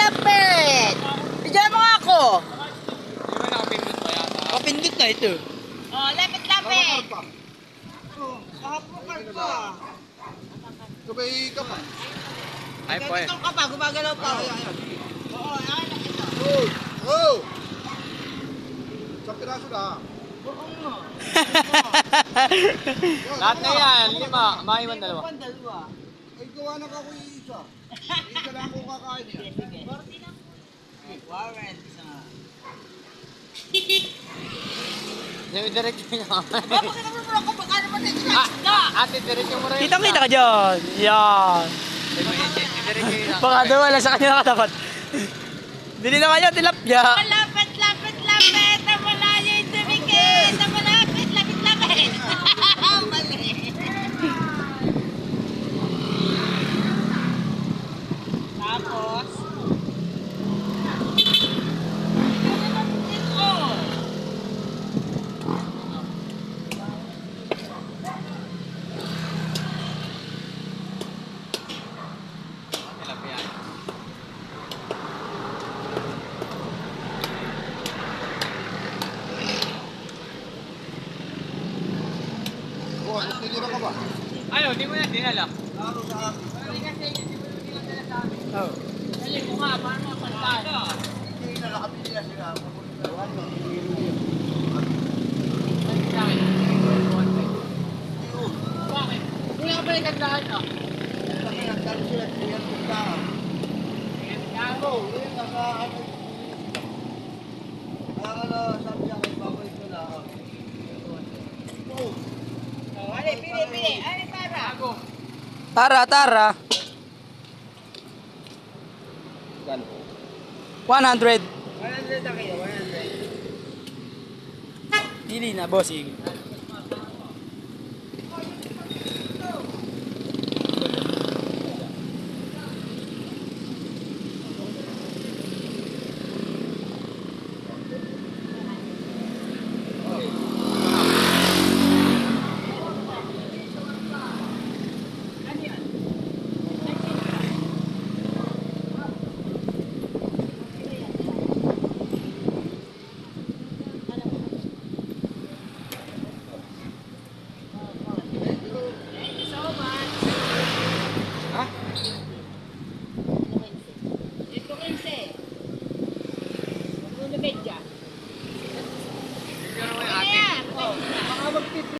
lapit! Bigyan mo nga ako! Di ba nakapindot pa yata? Kapindot na ito. Oh, lapit! Kahapukal pa. Sabay ka pa. Ay po eh. Ganito ka pa, gumagalaw pa. Oo, ayan ito. Oh! Isang piraso na. Oo nga. Lahat na yan, 5. Maiwan 2. Dalawa. Ay, gawa na ka ko yung isa. Isa lang ako kakain yan. Sige. Warren, isa. Diretso niya. Bakit naman mo ako baka naman ito? Ate, diretso mo rin. Kitang-kita ka dyan. Yan. Diretso yun. Baka doon wala sa kanya nakatapat. Bili na kayo, tilapia. Lapit! Namalayo yung tumikit! Lapit! Mali! Tapos? Tilapia. Oh, nagtitira ka ba? Ano, di mo na dinala. Ano sa akin? Oh. Dali mo nga, paano mapuntahan? Hindi na nakabili na sila. Bakit? Hindi ka balik ang daan, no? Nagtalo sila sa iyang tindahan. Gago! Yun, nasa ano. Kaya sabi niya kay babay ko na. Oh, Ali, pili! Ali, para! Tara. gano? 100. 100 na kayo, 100. Pili na, bossing.